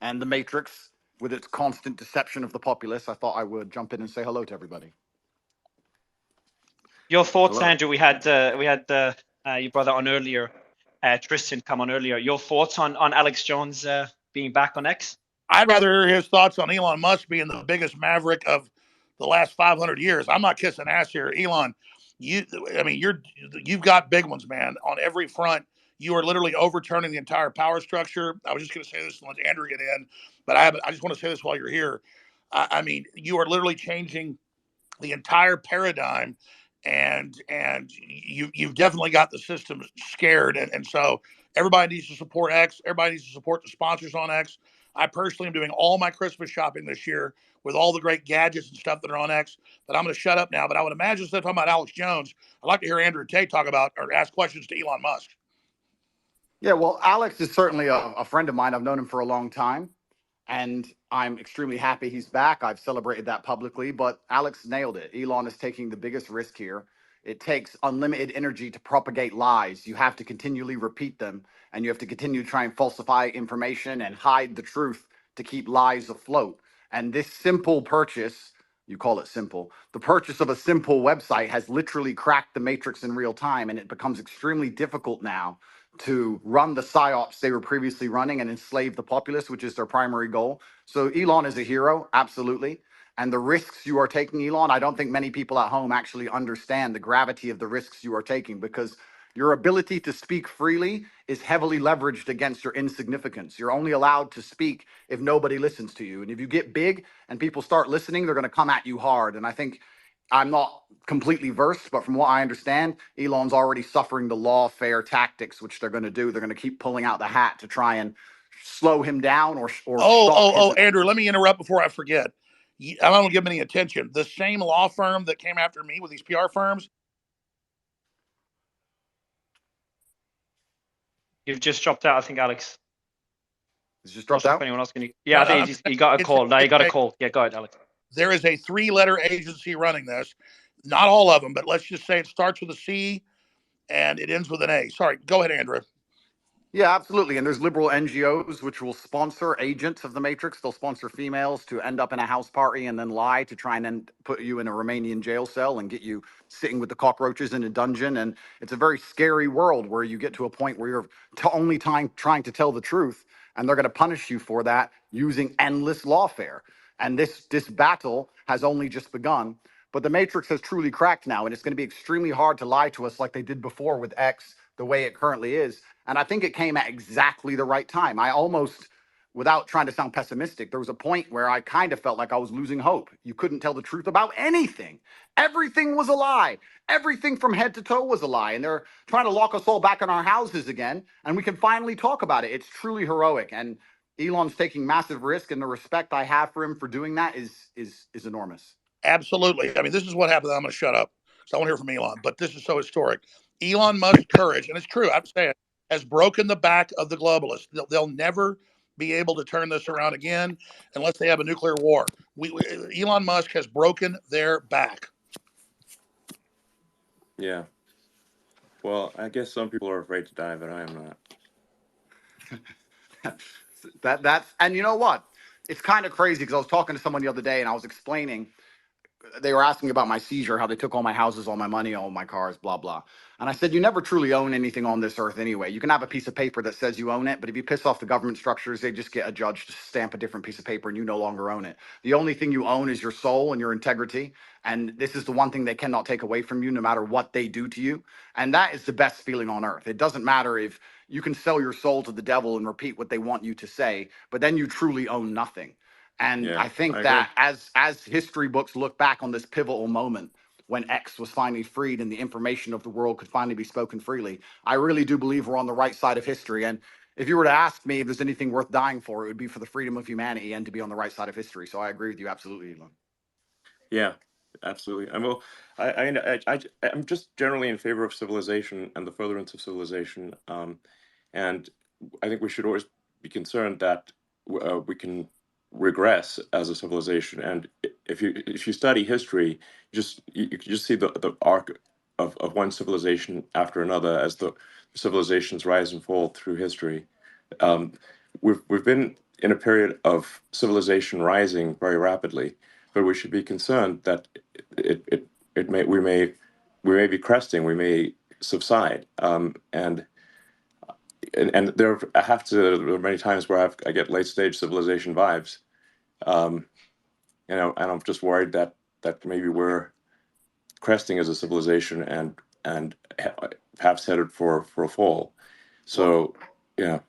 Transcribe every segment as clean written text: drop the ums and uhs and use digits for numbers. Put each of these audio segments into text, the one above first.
and the Matrix, with its constant deception of the populace, I thought I would jump in and say hello to everybody. Your thoughts, Hello. Andrew? We had your brother on earlier, Tristan come on earlier. Your thoughts on Alex Jones being back on X? I'd rather hear his thoughts on Elon Musk being the biggest maverick of the last 500 years. I'm not kissing ass here, Elon. You've got big ones, man, on every front. You are literally overturning the entire power structure. I was just going to say this and let Andrew get in, but I just want to say this while you're here. You are literally changing the entire paradigm, and you've definitely got the system scared, and so everybody needs to support X. Everybody needs to support the sponsors on X. I personally am doing all my Christmas shopping this year with all the great gadgets and stuff that are on X. But I'm going to shut up now. But I would imagine, instead of talking about Alex Jones, I'd like to hear Andrew and Tate talk about or ask questions to Elon Musk. Yeah, well, Alex is certainly a friend of mine. I've known him for a long time, and I'm extremely happy he's back. I've celebrated that publicly, but Alex nailed it. Elon is taking the biggest risk here. It takes unlimited energy to propagate lies. You have to continually repeat them, and you have to continue to try and falsify information and hide the truth to keep lies afloat. And this simple purchase, you call it simple, the purchase of a simple website has literally cracked the matrix in real time, and it becomes extremely difficult now to run the psyops they were previously running and enslave the populace, which is their primary goal. So Elon is a hero, absolutely. And the risks you are taking, Elon, I don't think many people at home actually understand the gravity of the risks you are taking, because your ability to speak freely is heavily leveraged against your insignificance. You're only allowed to speak if nobody listens to you. And if you get big and people start listening, they're going to come at you hard. And I think, I'm not completely versed, but from what I understand, Elon's already suffering the lawfare tactics, which they're going to do. They're going to keep pulling out the hat to try and slow him down or stop his. Andrew, let me interrupt before I forget. I don't give him any attention. The same law firm that came after me with these PR firms. You've just dropped out, I think, Alex. He's just dropped out? Anyone else can? Yeah, I think he got a call. No, he got a call. Yeah, go ahead, Alex. There is a 3-letter agency running this. Not all of them, but let's just say it starts with a C and it ends with an A. Sorry, go ahead, Andrew. Yeah, absolutely. And there's liberal NGOs which will sponsor agents of the Matrix. They'll sponsor females to end up in a house party and then lie to try and then put you in a Romanian jail cell and get you sitting with the cockroaches in a dungeon. And it's a very scary world where you get to a point where you're only trying to tell the truth, and they're going to punish you for that using endless lawfare. And this battle has only just begun. But the Matrix has truly cracked now, and it's going to be extremely hard to lie to us like they did before with X, the way it currently is. And I think it came at exactly the right time. I almost, without trying to sound pessimistic, there was a point where I kind of felt like I was losing hope. You couldn't tell the truth about anything. Everything was a lie. Everything from head to toe was a lie. And they're trying to lock us all back in our houses again. And we can finally talk about it. It's truly heroic. And Elon's taking massive risk, and the respect I have for him for doing that is enormous. Absolutely. I mean, this is what happened. I'm going to shut up because I want to hear from Elon, but this is so historic. Elon Musk's courage, and it's true, I have to say it, has broken the back of the globalists. They'll never be able to turn this around again unless they have a nuclear war. Elon Musk has broken their back. Yeah. Well, I guess some people are afraid to die, but I am not. That's and you know what? It's kind of crazy because I was talking to someone the other day and I was explaining. They were asking about my seizure, how they took all my houses, all my money, all my cars, blah, blah. And I said, you never truly own anything on this earth anyway. You can have a piece of paper that says you own it, but if you piss off the government structures, they just get a judge to stamp a different piece of paper and you no longer own it. The only thing you own is your soul and your integrity. And this is the one thing they cannot take away from you, no matter what they do to you. And that is the best feeling on earth. It doesn't matter if you can sell your soul to the devil and repeat what they want you to say, but then you truly own nothing. And Yeah, I think I that as history books look back on this pivotal moment when X was finally freed and the information of the world could finally be spoken freely, I really do believe we're on the right side of history. And if you were to ask me if there's anything worth dying for, it would be for the freedom of humanity and to be on the right side of history. So I agree with you absolutely, Elon. Yeah, absolutely. I'm just generally in favor of civilization and the furtherance of civilization. And I think we should always be concerned that we can regress as a civilization. And if you study history, you can just see the arc of one civilization after another as the civilizations rise and fall through history. We've been in a period of civilization rising very rapidly, but we should be concerned that we may be cresting, we may subside, and there are many times where I get late stage civilization vibes, and I'm just worried that maybe we're cresting as a civilization and perhaps headed for a fall. So, yeah.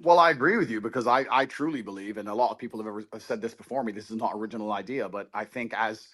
Well, I agree with you because I truly believe, and a lot of people have said this before me, this is not original idea, but I think as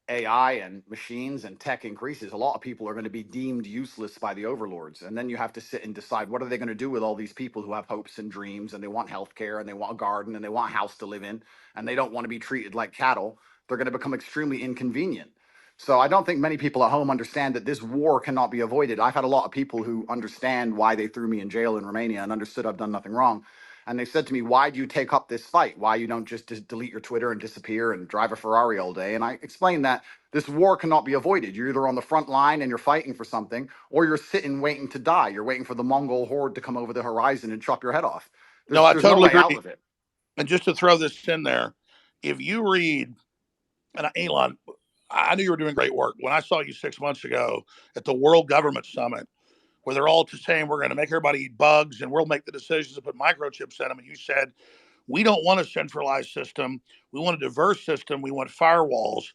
AI and machines and tech increases, a lot of people are going to be deemed useless by the overlords. And then you have to sit and decide, what are they going to do with all these people who have hopes and dreams, and they want healthcare, and they want a garden, and they want a house to live in, and they don't want to be treated like cattle. They're going to become extremely inconvenient. So I don't think many people at home understand that this war cannot be avoided. I've had a lot of people who understand why they threw me in jail in Romania and understood I've done nothing wrong. And they said to me, why do you take up this fight? Why you don't just delete your Twitter and disappear and drive a Ferrari all day? And I explained that this war cannot be avoided. You're either on the front line and you're fighting for something, or you're sitting waiting to die. You're waiting for the Mongol horde to come over the horizon and chop your head off. No, I There's no totally way out agree. of it. And just to throw this in there, if you read, and Elon, I knew you were doing great work when I saw you 6 months ago at the World Government Summit, where they're all saying we're going to make everybody eat bugs and we'll make the decisions to put microchips in them. And you said, we don't want a centralized system. We want a diverse system. We want firewalls.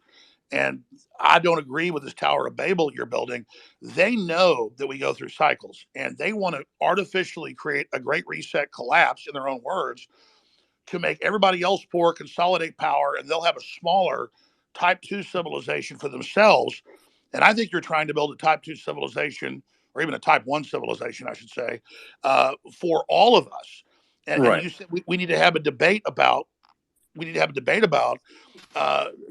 And I don't agree with this Tower of Babel you're building. They know that we go through cycles, and they want to artificially create a great reset collapse, in their own words, to make everybody else poor, consolidate power, and they'll have a smaller type 2 civilization for themselves. And I think you're trying to build a type 2 civilization, or even a type 1 civilization, I should say, for all of us. And you said we need to have a debate about,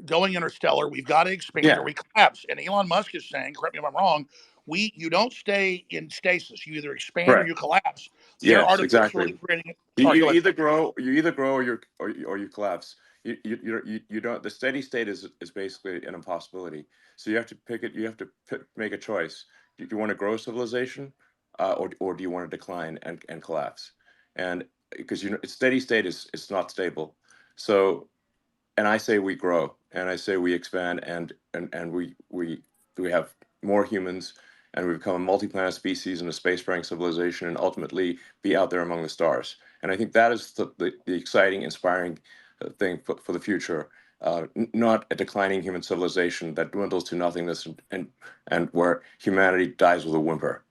going interstellar. We've got to expand or we collapse. And Elon Musk is saying, correct me if I'm wrong, you don't stay in stasis. You either expand or you collapse. They're Yes, artificially exactly. creating. You, Sorry, you go ahead. either grow, or you collapse. You don't. The steady state is basically an impossibility. So you have to pick it. You have to make a choice. Do you want to grow civilization, or do you want to decline and collapse? And because steady state is not stable. So, and I say we grow, and I say we expand, and we have more humans, and we become a multi-planet species and a spacefaring civilization, and ultimately be out there among the stars. And I think that is the exciting, inspiring thing for the future. Not a declining human civilization that dwindles to nothingness, and where humanity dies with a whimper.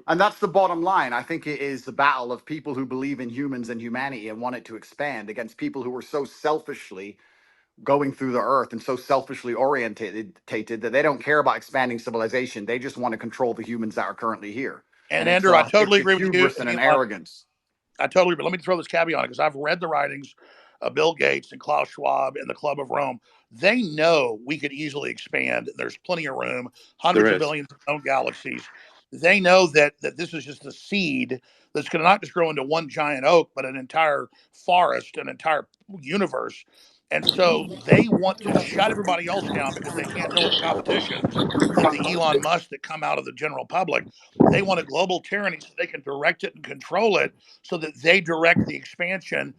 And that's the bottom line. I think it is the battle of people who believe in humans and humanity and want it to expand against people who are so selfishly going through the earth and so selfishly orientated that they don't care about expanding civilization. They just want to control the humans that are currently here. And Andrew, I totally it's a agree with you. hubris and an arrogance. I totally agree. Let me throw this caveat on it, because I've read the writings of Bill Gates and Klaus Schwab and the Club of Rome. They know we could easily expand. There's plenty of room, hundreds of billions of known galaxies. They know that this is just a seed that's going to not just grow into one giant oak, but an entire forest, an entire universe. And so they want to shut everybody else down because they can't deal with the competition that the Elon Musk that come out of the general public. They want a global tyranny so they can direct it and control it, so that they direct the expansion.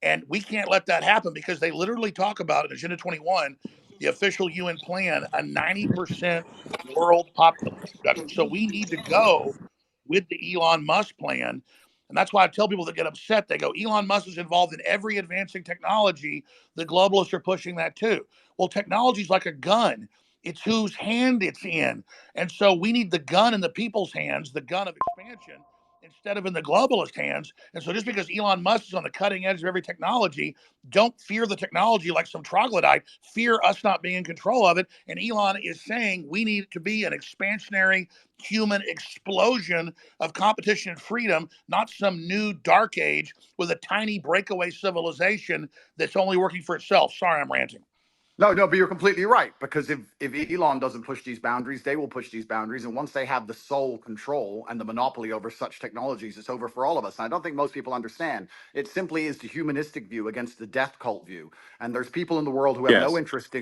And we can't let that happen, because they literally talk about in Agenda 21, the official UN plan, a 90% world population reduction. So we need to go with the Elon Musk plan. And that's why I tell people that get upset, they go, Elon Musk is involved in every advancing technology. The globalists are pushing that too. Well, technology is like a gun. It's whose hand it's in. And so we need the gun in the people's hands, the gun of expansion, instead of in the globalist hands. And so just because Elon Musk is on the cutting edge of every technology, don't fear the technology like some troglodyte. Fear us not being in control of it. And Elon is saying we need to be an expansionary human explosion of competition and freedom, not some new dark age with a tiny breakaway civilization that's only working for itself. Sorry, I'm ranting. No, but you're completely right, because if Elon doesn't push these boundaries, they will push these boundaries. And once they have the sole control and the monopoly over such technologies, it's over for all of us. And I don't think most people understand. It simply is the humanistic view against the death cult view. And there's people in the world who have no interest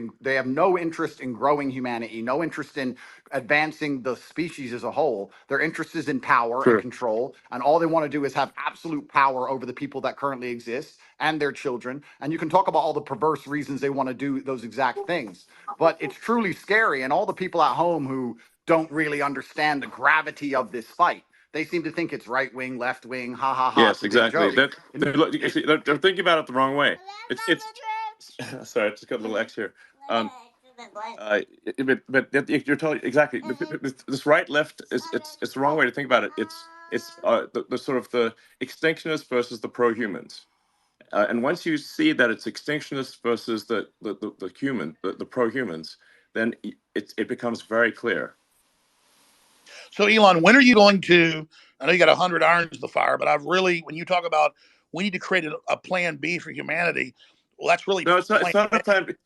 in growing humanity, no interest in advancing the species as a whole. Their interest is in power and control. And all they want to do is have absolute power over the people that currently exist. and their children. And you can talk about all the perverse reasons they want to do those exact things. But it's truly scary. And all the people at home who don't really understand the gravity of this fight, they seem to think it's right wing, left wing, ha ha ha. Yes, It's a big exactly. joke. That they're thinking about it the wrong way. It's sorry, I just got a little X here. But you're totally exactly. This right left is it's the wrong way to think about it. It's the sort of the extinctionists versus the pro-humans. And once you see that it's extinctionists versus the pro-humans, then it becomes very clear. So, Elon, when are you going to? I know you got 100 irons in the fire, but when you talk about we need to create a plan B for humanity, well, that's really No, it's not. plan It's not A. a plan.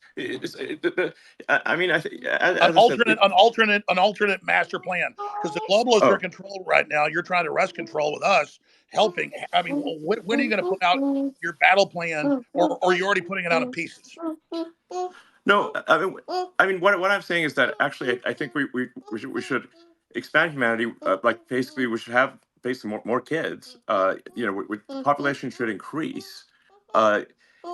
I mean, I think An as I said, alternate master plan, because the globalists are in oh, control right now. You're trying to wrest control with us helping. I mean, when are you going to put out your battle plan, or are you already putting it out in pieces? no, what I'm saying is that actually, I think we should expand humanity. Like basically, we should have basically more kids. Population should increase, uh,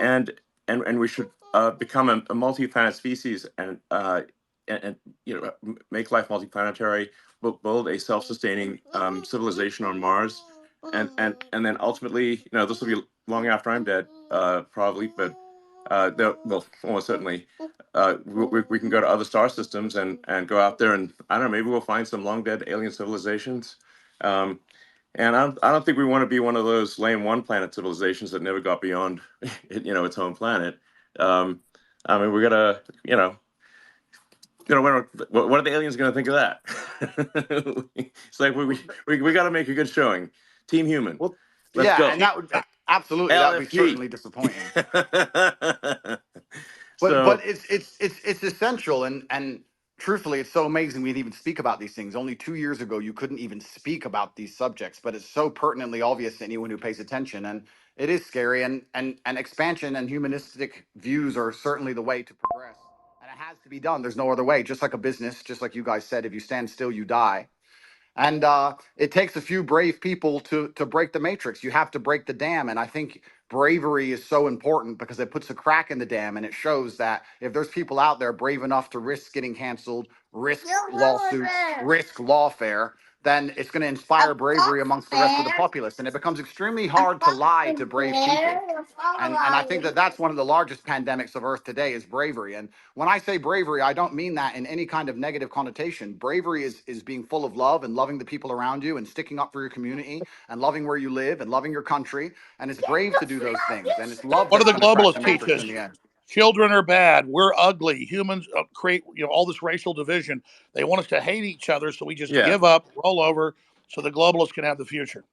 and and we should become a multi-planet species and make life multiplanetary. Build a self-sustaining civilization on Mars, and then ultimately, this will be long after I'm dead, probably, but well, almost certainly, we can go to other star systems and go out there and I don't know, maybe we'll find some long dead alien civilizations. Um, and I don't think we want to be one of those lame one planet civilizations that never got beyond, its home planet. Um, I mean, we gotta, what are the aliens going to think of that? It's like we got to make a good showing. Team Human, Well, let's yeah, go. and that would absolutely that would be LFG. certainly disappointing. But So it's essential, and truthfully, it's so amazing we'd even speak about these things. Only 2 years ago, you couldn't even speak about these subjects, but it's so pertinently obvious to anyone who pays attention, and it is scary. And expansion and humanistic views are certainly the way to progress, and it has to be done. There's no other way. Just like a business, just like you guys said, if you stand still, you die. And it takes a few brave people to break the matrix. You have to break the dam, and I think bravery is so important because it puts a crack in the dam, and it shows that if there's people out there brave enough to risk getting canceled, risk lawsuits, risk lawfare, then it's going to inspire bravery amongst the rest of the populace, and it becomes extremely hard to lie to brave people. And I think that that's one of the largest pandemics of Earth today is bravery. And when I say bravery, I don't mean that in any kind of negative connotation. Bravery is being full of love and loving the people around you and sticking up for your community and loving where you live and loving your country. And it's brave to do those things. And it's love What do that's the going to crack globalists the teach matrix us? in the end. Children are bad. We're ugly. Humans create all this racial division. They want us to hate each other, so we just yeah. give up, roll over, so the globalists can have the future.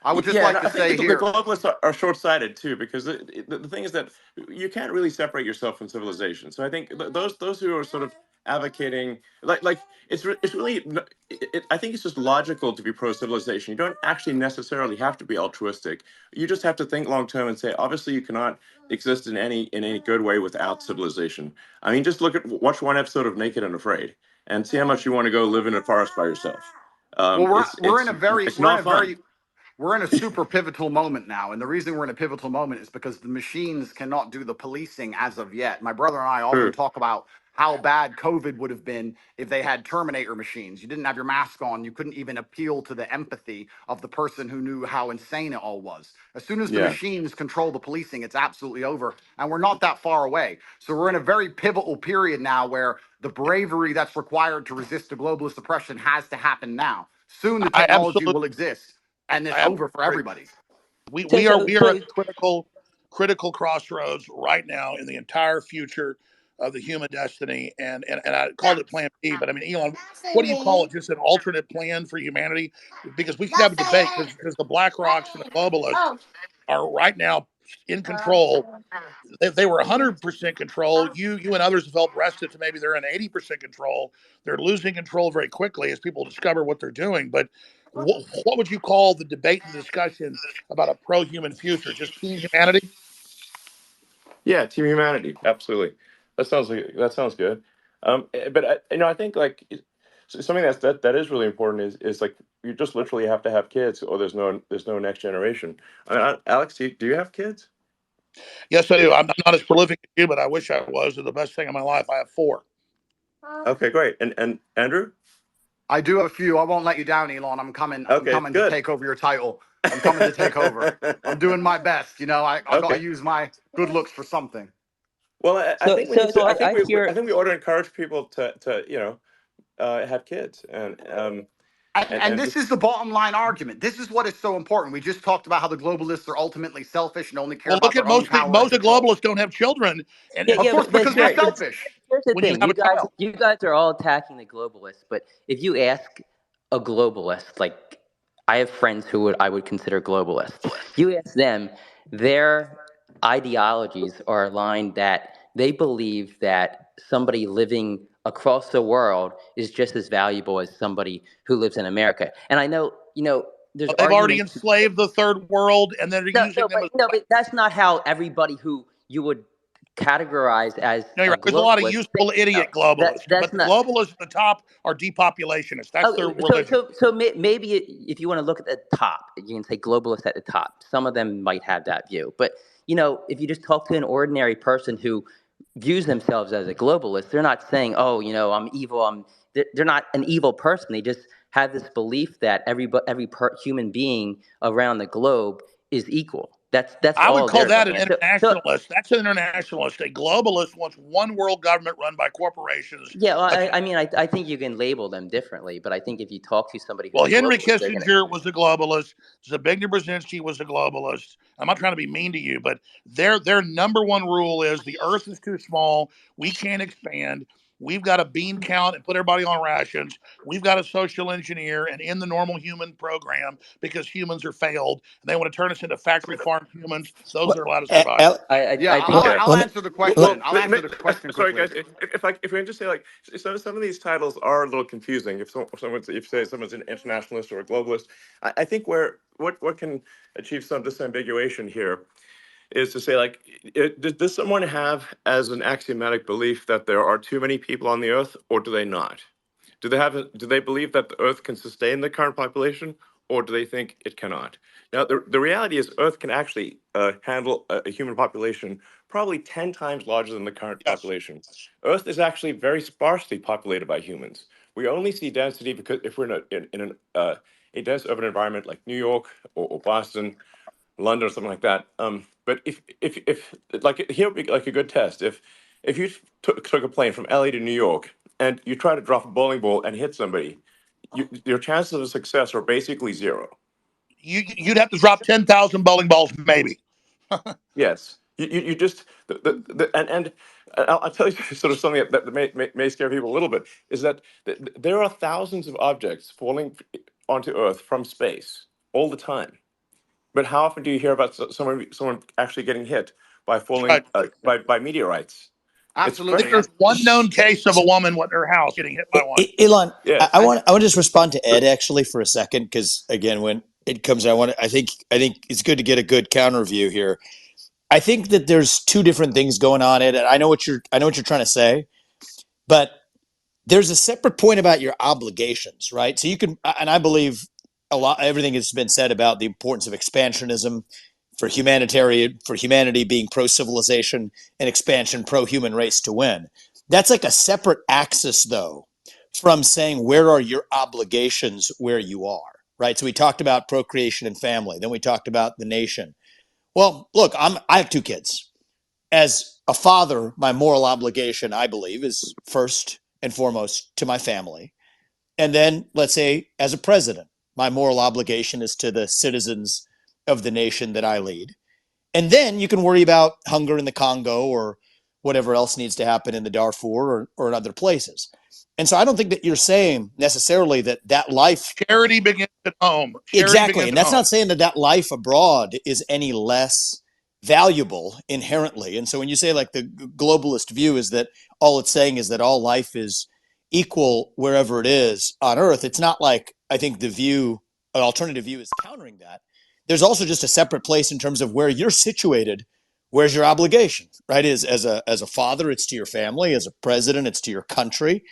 I would just Yeah, and like to I think say the here, globalists are short-sighted too, because the thing is that you can't really separate yourself from civilization. So I think those who are sort of advocating, like it's really, I think it's just logical to be pro-civilization. You don't actually necessarily have to be altruistic. You just have to think long-term and say, obviously, you cannot exist in any good way without civilization. I mean, just watch one episode of Naked and Afraid, and see how much you want to go live in a forest by yourself. well, It's we're in a very it's not fun. we're in a super pivotal moment now. And the reason we're in a pivotal moment is because the machines cannot do the policing as of yet. My brother and I often True. talk about how bad COVID would have been if they had Terminator machines. You didn't have your mask on. You couldn't even appeal to the empathy of the person who knew how insane it all was. As soon as the Yeah. machines control the policing, it's absolutely over. And we're not that far away. So we're in a very pivotal period now where the bravery that's required to resist the globalist oppression has to happen now. Soon the I technology absolutely, will exist and it's I over for absolutely agree. everybody. We are at Please. critical crossroads right now in the entire future of the human destiny, and I called it Plan B, but I mean, Elon, what do you call it? Just an alternate plan for humanity? Because we could have a debate because the Black Rocks and the globalists are right now in control. If they were 100% control, you and others have helped wrest it to maybe they're in 80% control. They're losing control very quickly as people discover what they're doing. But what would you call the debate and the discussion about a pro-human future? Just team humanity? Yeah, Team Humanity, absolutely. That sounds good. But I think like something that is really important is like you just literally have to have kids, or there's no next generation. I mean, Alex, do you have kids? Yes, I do. I'm not as prolific as you, but I wish I was. They're the best thing in my life. I have 4. Okay, great. And Andrew? I do have a few. I won't let you down, Elon. I'm coming. I'm Okay, coming to good. take over your title. I'm coming to take over. I'm doing my best. You know, I got to Okay. use my good looks for something. Well, I think we need to. I think hear. I think we ought to encourage people to have kids And and this just is the bottom line argument. This is what is so important. We just talked about how the globalists are ultimately selfish and only care Well, about look at their own power and most of the control. globalists don't have children, and Yeah, Of yeah, course, but because they're here, selfish. here's the when you thing. have a child, You guys are all attacking the globalists, but if you ask a globalist, like I have friends who I would consider globalists, you ask them, their ideologies are aligned that they believe that somebody living across the world is just as valuable as somebody who lives in America. And I know, there's they've already arguments. enslaved the third world, and they're using them as. But that's not how everybody who you would categorize as No, you're a right. There's a lot of globalist useful thinks. No, idiot globalists, but that's the not. globalists at the top are depopulationists. That's their Oh, religion. maybe if you want to look at the top, you can say globalists at the top. Some of them might have that view, but if you just talk to an ordinary person who views themselves as a globalist, they're not saying, "Oh, I'm evil." They're not an evil person. They just have this belief that human being around the globe is equal. That's I would all call they're that looking an at. So internationalist. That's an internationalist. A globalist wants one world government run by corporations. yeah, well, I mean, I think you can label them differently, but I think if you talk to somebody who's Well, a Henry globalist, they're gonna. Kissinger was a globalist. Zbigniew Brzezinski was a globalist. I'm not trying to be mean to you, but their number one rule is the Earth is too small. We can't expand. We've got to bean count and put everybody on rations. We've got to social engineer and end the normal human program because humans are failed. And they want to turn us into factory farm humans. Those are allowed to survive. Yeah, I think they're. I'll answer the question. I'll answer the question sorry quickly. guys, if we can just say, like, some of these titles are a little confusing. If someone's an internationalist or a globalist, I think what can achieve some disambiguation here is to say, like, does someone have as an axiomatic belief that there are too many people on the earth, or do they not? Do they believe that the earth can sustain the current population, or do they think it cannot? Now, the reality is Earth can actually handle a human population probably 10 times larger than the current Yes. population. Earth is actually very sparsely populated by humans. We only see density because if we're a dense urban environment like New York or Boston, London or something like that. But if like, here would be like a good test. If you took a plane from LA to New York and you try to drop a bowling ball and hit somebody, your chances of success are basically zero. You'd have to drop 10,000 bowling balls, maybe. Yes, you just and I'll tell you sort of something that may scare people a little bit is that there are thousands of objects falling onto Earth from space all the time. But how often do you hear about someone actually getting hit by falling Right. by meteorites? It's I think Absolutely. very there's one known case of a woman with her house getting hit by one. Elon, yes. I want to just respond to Ed actually for a second because again, when it comes, I think it's good to get a good counter view here. I think that there's two different things going on, Ed. And I know what you're trying to say, but there's a separate point about your obligations, right? So you can, and I believe everything has been said about the importance of expansionism for humanity being pro civilization and expansion pro human race to win. That's like a separate axis, though, from saying where are your obligations where you are, right? So we talked about procreation and family, then we talked about the nation. Well, look, I have 2 kids. As a father, my moral obligation, I believe, is first and foremost to my family. And then, let's say, as a president, my moral obligation is to the citizens of the nation that I lead. And then you can worry about hunger in the Congo or whatever else needs to happen in the Darfur or in other places. And so I don't think that you're saying necessarily that life. Charity begins at home. Exactly. And that's not saying that life abroad is any less valuable inherently. And so when you say, like, the globalist view is that all it's saying is that all life is equal wherever it is on Earth, it's not like, I think an alternative view is countering that. There's also just a separate place in terms of where you're situated. Where's your obligation, right? As a father, it's to your family. As a president, it's to your country.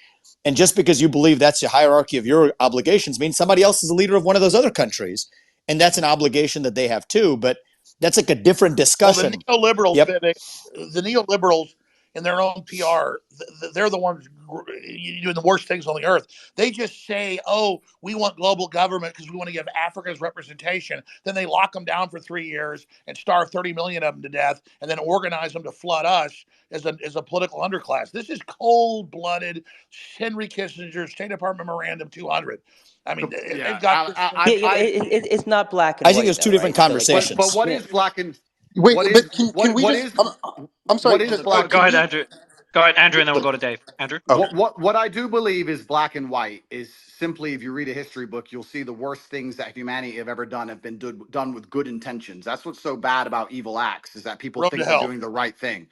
And just because you believe that's the hierarchy of your obligations means somebody else is the leader of one of those other countries. And that's an obligation that they have too. But that's like a different Well, the discussion. neoliberals, Yep. Vivek, the neoliberals in their own PR, they're the ones doing the worst things on the earth. They just say, "Oh, we want global government because we want to give Africa's representation." Then they lock them down for 3 years and starve 30 million of them to death, and then organize them to flood us as a political underclass. This is cold-blooded Henry Kissinger State Department Memorandum 200. I mean, Yeah, they've got this. It's not black and I think white, there's though, two different right? So, like, conversations. but what yeah. is black and Wait, what is but can we what just? is I'm sorry. what is Just, black? Go can ahead, we? Andrew. Go ahead, Andrew, and then we'll go to Dave. Andrew. Okay. What I do believe is black and white is simply, if you read a history book, you'll see the worst things that humanity have ever done have been done with good intentions. That's what's so bad about evil acts, is that people Road to think they're hell. doing the right thing.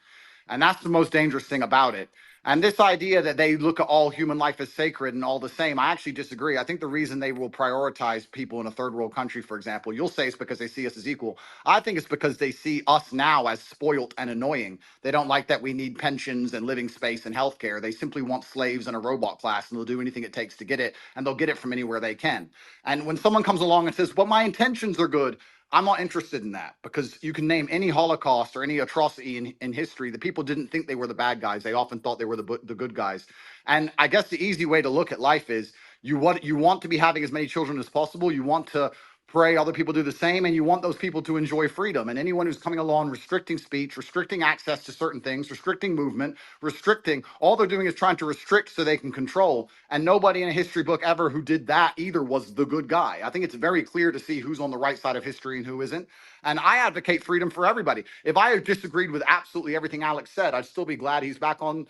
And that's the most dangerous thing about it. And this idea that they look at all human life as sacred and all the same, I actually disagree. I think the reason they will prioritize people in a third world country, for example, you'll say it's because they see us as equal. I think it's because they see us now as spoilt and annoying. They don't like that we need pensions and living space and healthcare. They simply want slaves and a robot class, and they'll do anything it takes to get it, and they'll get it from anywhere they can. And when someone comes along and says, "Well, my intentions are good," I'm not interested in that, because you can name any Holocaust or any atrocity in history. The people didn't think they were the bad guys. They often thought they were the good guys. And I guess the easy way to look at life is you want to be having as many children as possible. You want to pray other people do the same, and you want those people to enjoy freedom. And anyone who's coming along restricting speech, restricting access to certain things, restricting movement, restricting, all they're doing is trying to restrict so they can control. And nobody in a history book ever who did that either was the good guy. I think it's very clear to see who's on the right side of history and who isn't. And I advocate freedom for everybody. If I disagreed with absolutely everything Alex said, I'd still be glad he's back on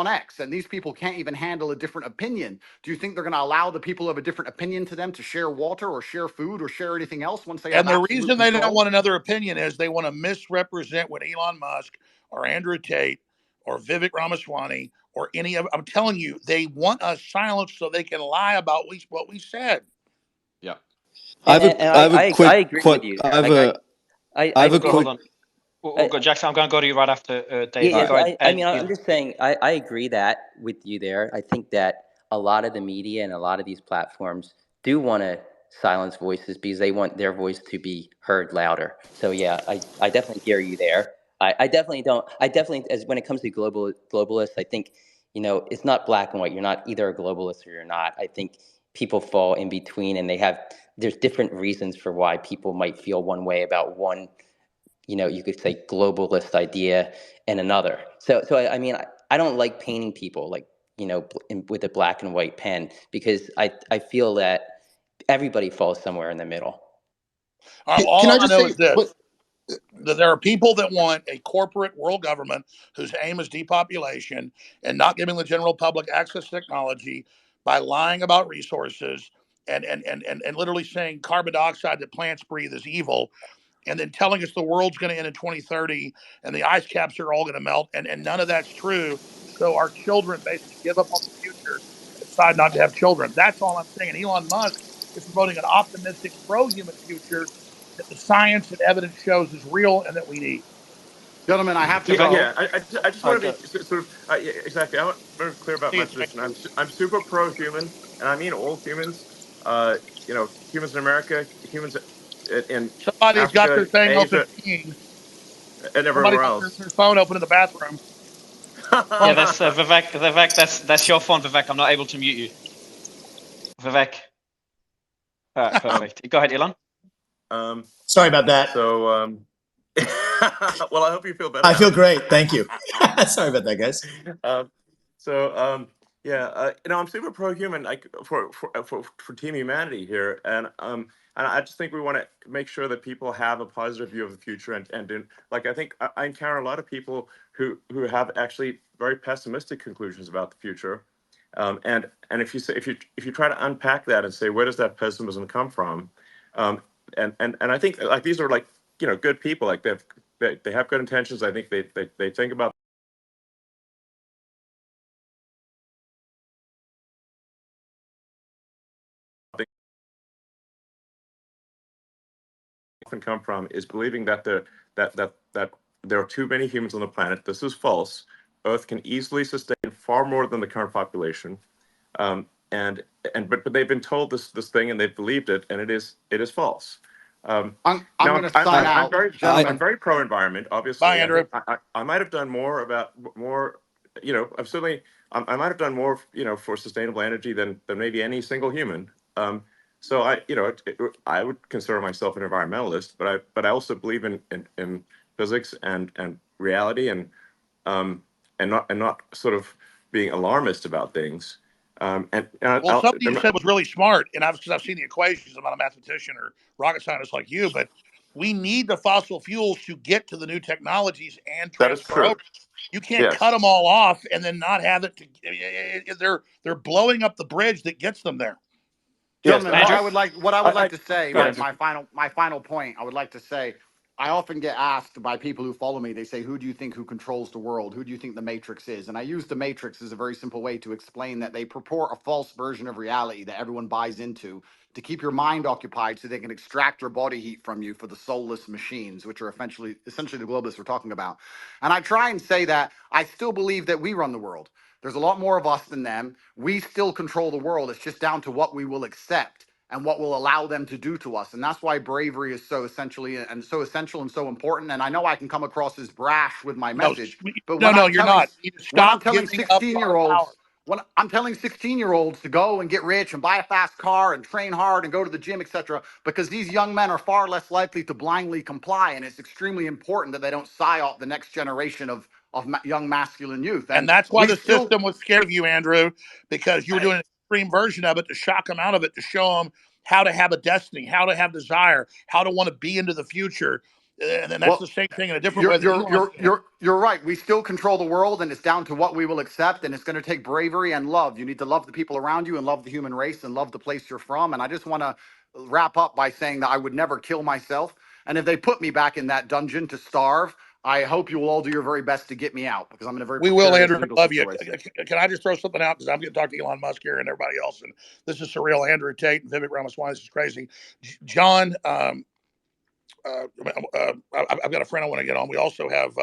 X. And these people can't even handle a different opinion. Do you think they're going to allow the people who have a different opinion to them to share water or share food or share anything else once they have And the absolute reason they don't control? want another opinion is they want to misrepresent what Elon Musk or Andrew Tate or Vivek Ramaswamy or any of. I'm telling you, they want us silenced so they can lie about what we said. Yeah. I have And a, I have a quick, I agree with you there. I have a Hold quick, on. We'll go, Jackson. I'm going to go to you right after Dave. Yeah, Go ahead. I mean, I'm just saying, I agree that with you there. I think that a lot of the media and a lot of these platforms do want to silence voices because they want their voice to be heard louder. So yeah, I definitely hear you there. I definitely don't. I definitely, as when it comes to globalists, I think, it's not black and white. You're not either a globalist or you're not. I think people fall in between, and there's different reasons for why people might feel one way about one, you could say globalist idea and another. So I mean, I don't like painting people like, with a black and white pen, because I feel that everybody falls somewhere in the middle. Can I All I just know say? is this: But that there are people that want a corporate world government whose aim is depopulation and not giving the general public access to technology by lying about resources and literally saying carbon dioxide that plants breathe is evil, and then telling us the world's going to end in 2030 and the ice caps are all going to melt, and none of that's true. So our children basically give up on the future and decide not to have children. That's all I'm saying. And Elon Musk is promoting an optimistic, pro-human future that the science and evidence shows is real and that we need. Gentlemen, I have to Go. go. Yeah. I just want to be sort of yeah, exactly. I want to be very clear about See my you, Jake. position. I'm super pro-human, and I mean all humans. Humans in America, humans in Somebody's got their Africa, thing open Asia, peeing. and Somebody's everywhere got else. their phone open in the bathroom. Yeah, Phone. that's Vivek. Vivek, that's your phone, Vivek. I'm not able to mute you. Vivek. Perfect. Go ahead, Elon. sorry about that. So, well, I hope you feel better. I feel Alex. great. Thank you. Sorry about that, guys. I'm super pro-human, like for Team Humanity here, and I just think we want to make sure that people have a positive view of the future, and like I think I encounter a lot of people who have actually very pessimistic conclusions about the future, and if you try to unpack that and say where does that pessimism come from, and I think like these are like good people, like they have good intentions. I think they think about often come from is believing that there are too many humans on the planet. This is false. Earth can easily sustain far more than the current population. And but they've been told this thing and they've believed it, and it is false. I'm Now going to sign out, I'm gentlemen. very pro environment. Obviously, Bye, Andrew. I might have done more You know, I'm certainly I might have done more, you know, for sustainable energy than maybe any single human. So I would consider myself an environmentalist, but I also believe in physics and reality, and not sort of being alarmist about things. Well, something you said was really smart, and because I've seen the equations. I'm not a mathematician or rocket scientist like you, but we need the fossil fuels to get to the new technologies and that is transfer over. true. You can't Yes. cut them all off and then not have it. They're blowing up the bridge that gets them there. Yes. Gentlemen, what I would like to say, Go ahead. my final point, I would like to say, I often get asked by people who follow me, they say, who do you think who controls the world? Who do you think the Matrix is? And I use the Matrix as a very simple way to explain that they purport a false version of reality that everyone buys into to keep your mind occupied so they can extract your body heat from you for the soulless machines, which are essentially the globalists we're talking about. And I try and say that I still believe that we run the world. There's a lot more of us than them. We still control the world. It's just down to what we will accept and what will allow them to do to us. And that's why bravery is so essential and so important. And I know I can come across as brash with my message, but No, you're not. You need to when I'm stop telling giving up our 16-year-olds, power. when I'm telling 16-year-olds to go and get rich and buy a fast car and train hard and go to the gym, etc., because these young men are far less likely to blindly comply. And it's extremely important that they don't psyop the next generation of young masculine youth. And that's why we the still system was scared of you, Andrew, because you were doing an extreme version of it to shock them out of it, to show them how to have a destiny, how to have desire, how to want to be into the future. And then that's the same thing in a different way that Elon's doing. You're right. We still control the world, and it's down to what we will accept. And it's going to take bravery and love. You need to love the people around you, and love the human race, and love the place you're from. And I just want to wrap up by saying that I would never kill myself. And if they put me back in that dungeon to starve, I hope you will all do your very best to get me out, because I'm in a very We will, precarious Andrew. legal Love you. situation. Can I just throw something out? Because I'm going to talk to Elon Musk here and everybody else. And this is surreal. Andrew Tate and Vivek Ramaswamy. This is crazy. John, I've got a friend I want to get on. We also have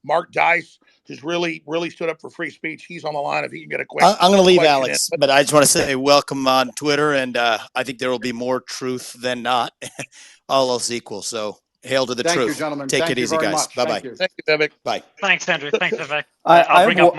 Mark Dice, who's really stood up for free speech. He's on the line. If he can get a quick, I'm going to leave question Alex, in. but I just want to say welcome on Twitter, and I think there will be more truth than not, all else equal. So hail to the Thank you, truth. gentlemen. Take Thank it you easy, very guys. much. Bye bye. Thank you. Thank you, Vivek. Bye. Thanks, Andrew. Thanks, Vivek. I I'll have bring up